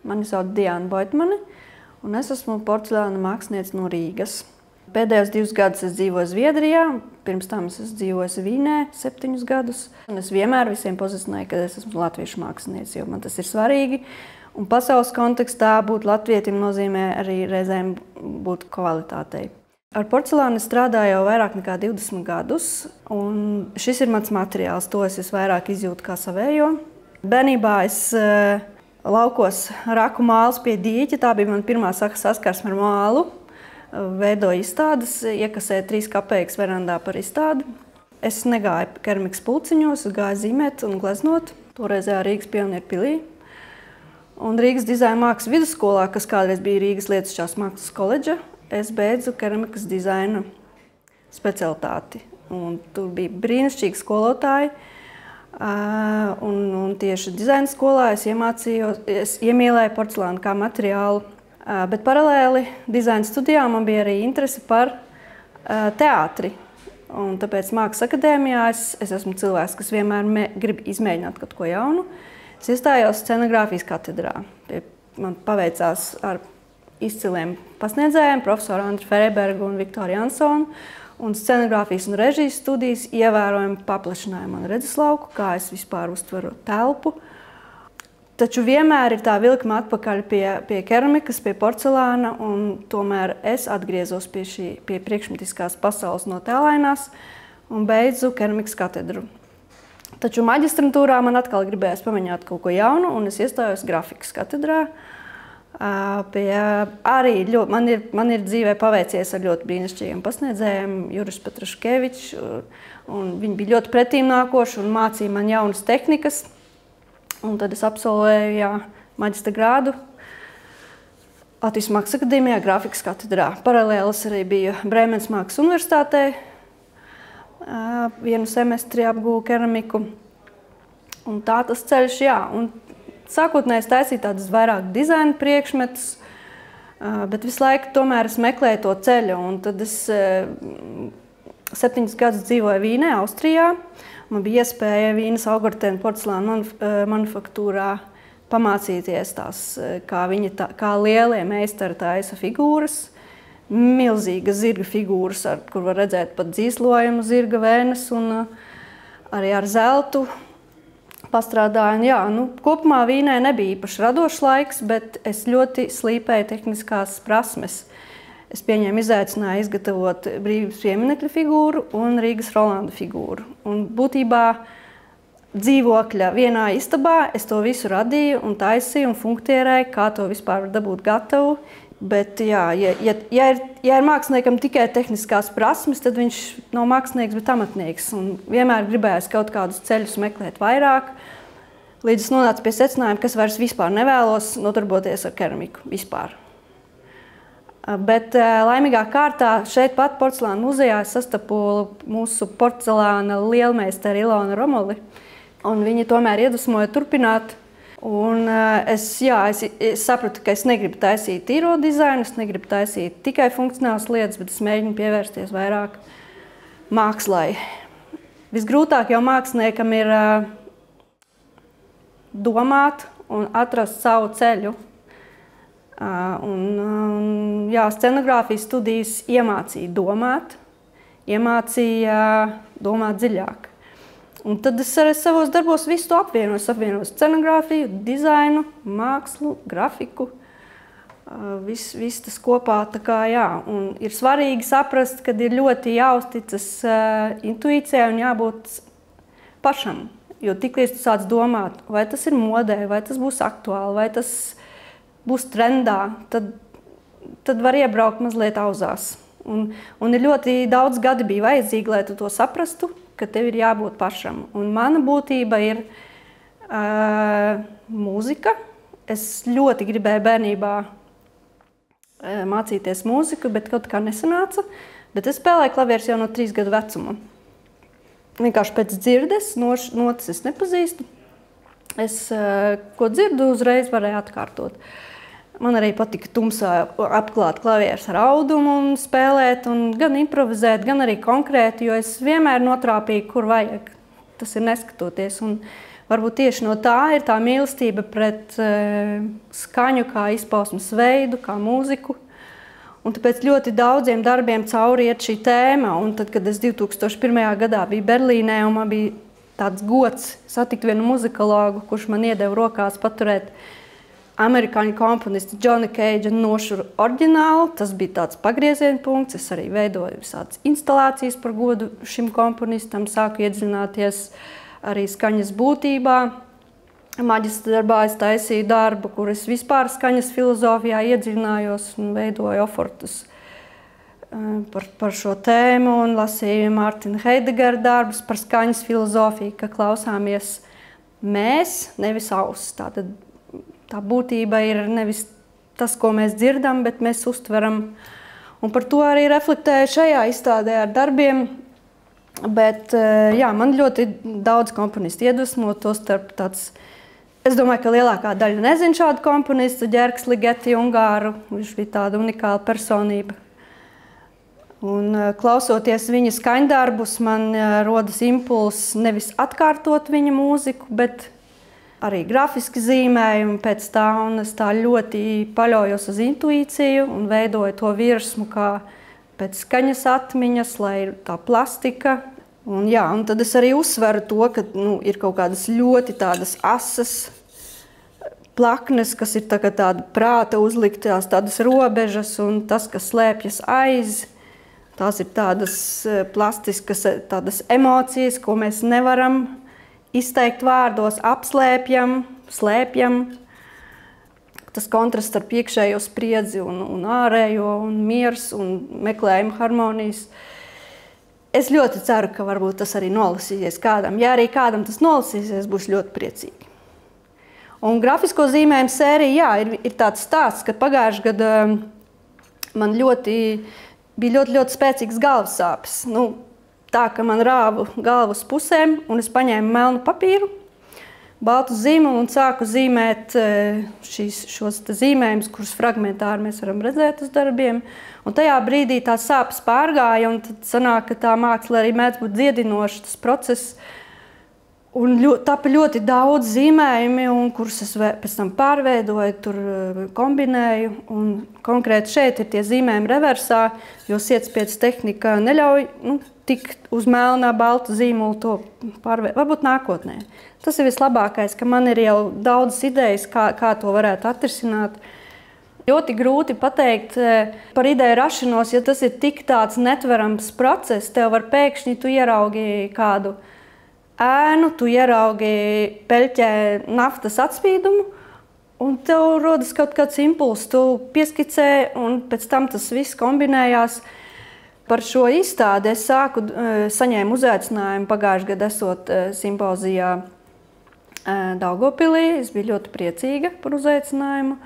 Mani sauc Diana Boitmane, un es esmu porcelāna māksliniece no Rīgas. Pēdējos 2 gadus es dzīvoju Zviedrijā, pirms tam es dzīvoju Vīnē 7 gadus. Un es vienmēr visiem pozicionēju, ka es esmu latviešu māksliniece, jo man tas ir svarīgi. Un pasaules kontekstā būt latvietim nozīmē arī reizēm būt kvalitātei. Ar porcelānu es strādāju jau vairāk nekā 20 gadus, un šis ir mans materiāls, to es vairāk izjūtu kā savējo. Bērnībā es laukos raku mālus pie dīķa, tā bija mana pirmā saskarsme ar mālu. Veidoju izstādes, iekasēju 3 kapeikas verandā par izstādi. Es negāju keramikas pulciņos, es gāju zīmēt un gleznot, toreizējā Rīgas Pionieru pilī. Un Rīgas dizaina mākslas vidusskolā, kas kādreiz bija Rīgas Lietišķās mākslas koledža, es beidzu keramikas dizaina specialitāti. Un tur bija brīnišķīgi skolotāji. Un tieši dizaina skolā es iemīlēju porcelānu kā materiālu. Bet paralēli dizaina studijām man bija arī interese par teātri. Un tāpēc Mākslas akadēmijā es esmu cilvēks, kas vienmēr grib izmēģināt kaut ko jaunu. Es iestājos scenogrāfijas katedrā. Man paveicās ar izciliem pasniedzējiem, profesoru Andru Ferebergu un Viktoru Jansonu. Un scenogrāfijas un režijas studijas ievērojami paplašināja manu redzeslauku, kā es vispār uztveru telpu. Taču vienmēr ir tā vilkme atpakaļ pie keramikas, pie porcelāna, un tomēr es atgriezos pie priekšmetiskās pasaules no tēlainās un beidzu keramikas katedru. Taču maģistrantūrā man atkal gribējās pamēģināt kaut ko jaunu, un es iestājos grafikas katedrā. Man ir dzīvē paveicies ar ļoti brīnišķīgiem pasniedzējiem, Juris Petraškevičs, un viņi bija ļoti pretīmnākoši un mācīja man jaunas tehnikas. Un tad es absolvēju maģistra grādu Latvijas Mākslas akadēmijā, grafikas katedrā. Paralēli es arī biju Brēmenes Mākslas universitātē, vienu semestri apgūvu keramiku. Un tā tas ceļš, Un sākotnēji es taisīju tādas vairāk dizaina priekšmetus, bet visu laiku tomēr es meklēju to ceļu. Un tad es 7 gadus dzīvoju Vīnē, Austrijā. Man bija iespēja Vīnes Augurtēna porcelāna manufaktūrā pamācīties tās, kā lielie meistari taisa figūras. Milzīgas zirga figūras, kur var redzēt pat dzīslojumu zirga vēnes un arī ar zeltu pastrādāju. Kopumā Vīnē nebija īpaši radošs laiks, bet es ļoti slīpēju tehniskās prasmes. Es pieņēmu izaicinājumu izgatavot Brīvības pieminekļa figūru un Rīgas Rolanda figūru. Un būtībā dzīvokļa vienā istabā es to visu radīju un taisīju un funktierēju, kā to vispār var dabūt gatavu. Bet, ja ir māksliniekam tikai tehniskās prasmes, tad viņš nav mākslinieks, bet amatnieks. Un vienmēr gribējās kaut kādus ceļus meklēt vairāk, līdz es nonācu pie secinājuma, ka es vairs vispār nevēlos nodarboties ar keramiku vispār. Bet laimīgā kārtā šeit pat porcelāna muzejā es sastapu mūsu porcelāna lielmeisteri Ilonu Romoli. Un viņi tomēr iedvesmoja turpināt. Un es sapratu, ka es negribu taisīt tīro dizainu, es negribu taisīt tikai funkcionālas lietas, bet es mēģinu pievērsties vairāk mākslai. Visgrūtāk jau māksliniekam ir domāt un atrast savu ceļu. Scenogrāfijas studijas iemācīja domāt, iemācīja domāt dziļāk. Un tad es arī savos darbos visu to apvienoju. Es apvienoju scenogrāfiju, dizainu, mākslu, grafiku. Viss tas kopā. Un ir svarīgi saprast, ka ir ļoti jāuzticas intuīcijai un jābūt pašam. Jo tiklīdz tu sāc domāt, vai tas ir modē, vai tas būs aktuāli, vai tas būs trendā, tad var iebraukt mazliet auzās. Un ir ļoti daudz gadi bija vajadzīgi, lai tu to saprastu, ka tev ir jābūt pašam. Un mana būtība ir mūzika. Es ļoti gribēju bērnībā mācīties mūziku, bet kaut kā nesanāca. Bet es spēlēju klavierus jau no 3 gadu vecuma. Vienkārši pēc dzirdes, notas es nepazīstu. Es, ko dzirdu, uzreiz varēju atkārtot. Man arī patika tumsā apklāt klavierus ar audumu un spēlēt, un gan improvizēt, gan arī konkrēti, jo es vienmēr notrāpīju, kur vajag. Tas ir neskatoties. Un varbūt tieši no tā ir tā mīlestība pret skaņu, kā izpausmes veidu, kā mūziku. Un tāpēc ļoti daudziem darbiem cauri iet šī tēma. Un tad, kad es 2001. gadā biju Berlīnē, un man bija tāds gods satikt vienu muzikologu, kurš man iedeva rokās paturēt amerikāņu komponistu Johnny Cagea nošuru oriģinālu. Tas bija tāds pagrieziena punkts. Es arī veidoju visādas instalācijas par godu šim komponistam, sāku iedziļināties arī skaņas būtībā. Maģistra darbā es taisīju darbu, kur es vispār skaņas filozofijā iedziļinājos un veidoju ofortus par šo tēmu un lasīju Mārtina Heidegera darbus par skaņas filozofiju, ka klausāmies mēs, nevis auss. Tātad tā būtība ir nevis tas, ko mēs dzirdam, bet mēs uztveram. Un par to arī reflektēju šajā izstādē ar darbiem. Bet jā, man ļoti daudz komponistu iedvesmo, tostarp tāds. Es domāju, ka lielākā daļa nezina šādu komponistu, Ģerks Ligeti, Ungāru. Viņš bija tāda unikāla personība. Un klausoties viņa skaņdarbus, man rodas impulss nevis atkārtot viņa mūziku, bet arī grafiski zīmējumi pēc tā. Un es tā ļoti paļaujos uz intuīciju un veidoju to virsmu kā pēc skaņas atmiņas, lai ir tā plastika. Un, jā, un tad es arī uzsveru to, ka ir kaut kādas ļoti tādas asas plaknes, kas ir tāda prāta uzliktās, tādas robežas, un tas, kas slēpjas aiz, tās ir tādas plastiskas tādas emocijas, ko mēs nevaram izteikt vārdos, apslēpjam, slēpjam. Tas kontrasts starp iekšējo spriedzi un ārējo, un miers, un meklējumu harmonijas. Es ļoti ceru, ka varbūt tas arī nolasīsies kādam. Ja arī kādam tas nolasīsies, būs ļoti priecīgi. Un grafisko zīmējumu sērija, jā, ir tāds stāsts, ka pagājušajā gadā man bija ļoti spēcīgs galvas sāpes. Tā, ka man rāva galvu uz pusēm, un es paņēmu melnu papīru, baltu zīmolu un sāku zīmēt šos zīmējumus, kurus fragmentāri mēs varam redzēt uz darbiem. Un tajā brīdī tās sāpes pārgāja, un tad sanāk, ka tā māksla arī mēdz būt dziedinoša, tas process. Un tapa ļoti daudz zīmējumi, kurus es pēc tam pārveidoju, tur kombinēju. Un konkrēti šeit ir tie zīmējumi reversā, jo sietspiedes tehnika neļauj tikt uz melnā, balta zīmolu to pārveidot. Varbūt nākotnē. Tas ir vislabākais, ka man ir jau daudz idejas, kā to varētu atrisināt. Ļoti grūti pateikt par ideju rašanos, ja tas ir tik tāds netverams process. Tev var pēkšņi tu ieraugi kādu ēnu, tu ieraugi peļķē naftas atspīdumu, un tev rodas kaut kāds impulss, tu pieskicē, un pēc tam tas viss kombinējās. Par šo izstādi es saņēmu uzaicinājumu pagājušajā gadā esot simpozijā Daugavpilī. Es biju ļoti priecīga par uzaicinājumu.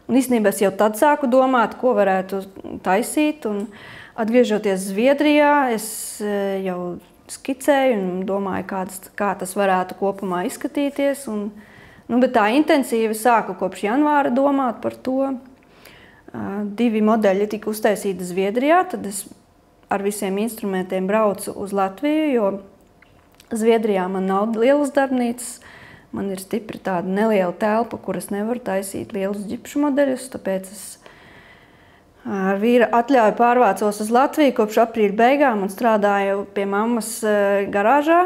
Un īstenībā es jau tad sāku domāt, ko varētu taisīt. Un atgriežoties Zviedrijā, es jau skicēju un domāju, kā tas varētu kopumā izskatīties. Bet tā intensīvi sāku kopš janvāra domāt par to. 2 modeļi tika uztaisīti Zviedrijā, tad es ar visiem instrumentiem braucu uz Latviju, jo Zviedrijā man nav lielas darbnīcas. Man ir stipri tāda neliela telpa, kur es nevaru taisīt lielus ģipšu modeļus, tāpēc es ar vīra atļauju pārvācos uz Latviju kopš aprīļa beigām un strādāju pie mammas garāžā.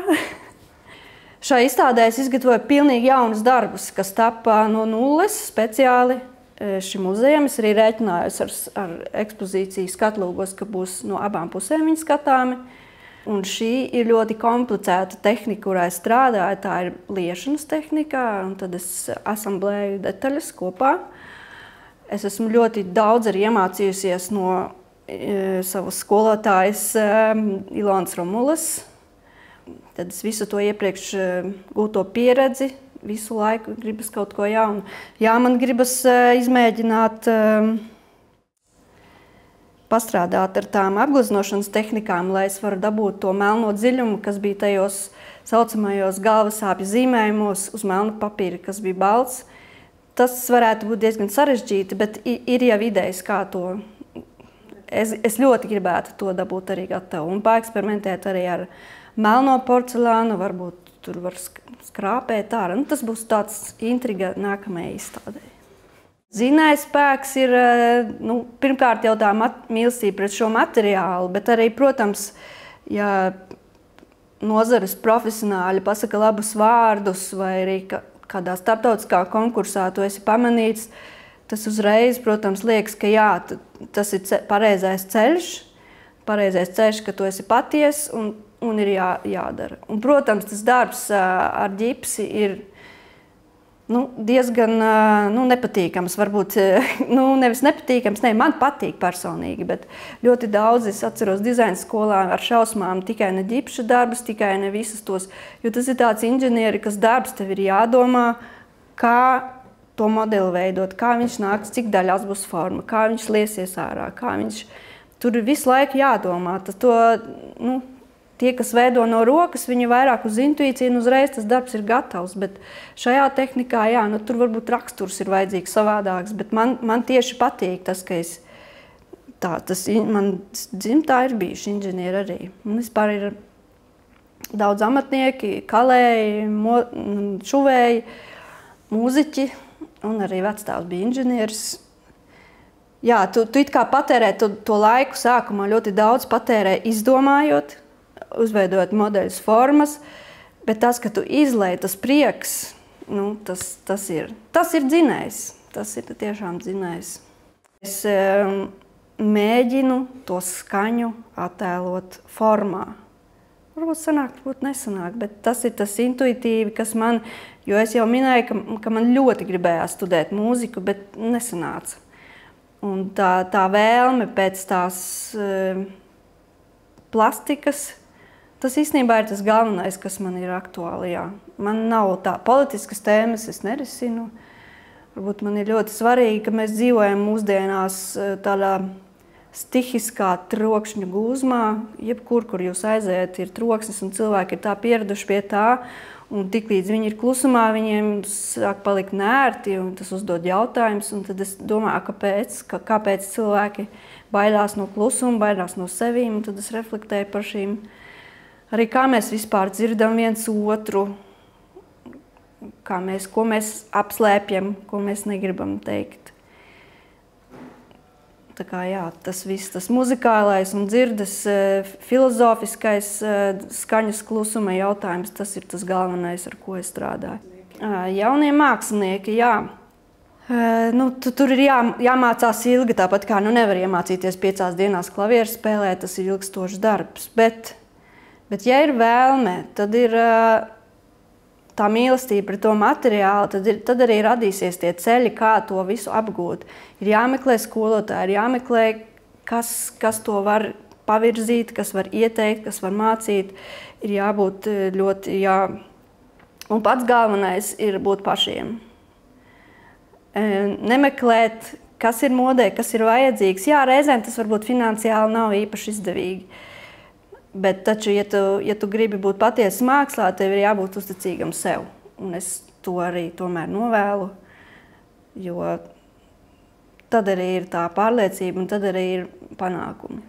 Šai izstādē es izgatavoju pilnīgi jaunus darbus, kas tapa no nulles speciāli šim muzejam. Es arī rēķinājos ar ekspozīciju skatlūgos, ka būs no abām pusēm viņi skatāmi. Un šī ir ļoti komplicēta tehnika, kurā es strādāju. Tā ir liešanas tehnika, un tad es asamblēju detaļas kopā. Es esmu ļoti daudz arī iemācījusies no savas skolotājas Ilonas Romulas. Tad es visu to iepriekš gūto pieredzi, visu laiku gribas kaut ko jaunu. Jā, man gribas izmēģināt pastrādāt ar tām apgleznošanas tehnikām, lai es varu dabūt to melno dziļumu, kas bija tajos saucamajos galvasāpju zīmējumos uz melna papīra, kas bija balts. Tas varētu būt diezgan sarežģīti, bet ir jau idejas, kā to. Es ļoti gribētu to dabūt arī gatavu un paeksperimentēt arī ar melno porcelānu, varbūt tur var skrāpēt ārā. Nu, tas būs tāds intriga nākamajai izstādē. Zinājspēks ir, nu, pirmkārt jau tā mīlestība pret šo materiālu, bet arī, protams, ja nozares profesionāļi pasaka labus vārdus vai arī kādā starptautiskā konkursā tu esi pamanīts, tas uzreiz, protams, liekas, ka jā, tas ir pareizais ceļš, ka tu esi paties un ir jādara. Un, protams, tas darbs ar ģipsi ir diezgan nepatīkams, varbūt, nevis nepatīkams, man patīk personīgi, bet ļoti daudz, es atceros dizaina skolā ar šausmām tikai ne ģipša darbus, tikai ne visas tos, jo tas ir tāds inženieri, kas darbs tev ir jādomā, kā to modeli veidot, kā viņš nāks, cik daļās būs forma, kā viņš liesies ārā, kā viņš, tur ir visu laiku jādomā, tie, kas veido no rokas, viņi vairāk uz intuīciju un uzreiz tas darbs ir gatavs, bet šajā tehnikā, jā, tur varbūt raksturs ir vajadzīgs savādāks, bet man tieši patīk tas, ka man dzimtā ir bijuši inženieri arī. Un vispār ir daudz amatnieki, kalēji, šuvēji, mūziķi, un arī vecstāvs bija inženieris. Jā, tu it kā patērē to laiku sākumā ļoti daudz patērē izdomājot, uzveidot modeļus formas, bet tas, ka tu izlej, tas prieks, tas ir dzinējs. Tas ir tiešām dzinējs. Es mēģinu to skaņu attēlot formā. Varbūt sanāk, varbūt nesanāk, bet tas ir tas intuitīvi, kas man, jo es jau minēju, ka man ļoti gribējās studēt mūziku, bet nesanāca. Un tā vēlme pēc tās plastikas, tas īstenībā ir tas galvenais, kas man ir aktuāli, jā. Man nav tā politiskas tēmas, es nerisinu. Varbūt man ir ļoti svarīgi, ka mēs dzīvojam mūsdienās tādā stihiskā trokšņa gūzmā. Jebkur, kur jūs aiziet, ir troksnis un cilvēki ir tā pieraduši pie tā. Un tiklīdz viņi ir klusumā, viņiem sāk palikt nērti un tas uzdod jautājumus. Un tad es domāju, kāpēc cilvēki baidās no klusuma, baidās no sevīm. Un tad es reflektēju par šīm. Arī kā mēs vispār dzirdam viens otru, ko mēs apslēpjam, ko mēs negribam teikt. Tā kā jā, tas viss, tas muzikālais un dzirdes filozofiskais skaņas klusuma jautājums, tas ir tas galvenais, ar ko es strādāju. Jaunie mākslinieki, jā. Tur ir jāmācās ilgi, tāpat kā nevar iemācīties 5 dienās klavieru spēlēt, tas ir ilgstošs darbs. Bet ja ir vēlme, tad ir tā mīlestība pret to materiālu, tad arī radīsies tie ceļi, kā to visu apgūt. Ir jāmeklē skolotāji, ir jāmeklē, kas to var pavirzīt, kas var ieteikt, kas var mācīt. Ir jābūt ļoti, Un pats galvenais ir būt pašiem. Nemeklēt, kas ir modē, kas ir vajadzīgs. Jā, reizēm tas varbūt finansiāli nav īpaši izdevīgi. Bet taču, ja tu gribi būt patiesi mākslā, tev ir jābūt uzticīgam sev. Un es to arī tomēr novēlu, jo tad arī ir tā pārliecība un tad arī ir panākumi.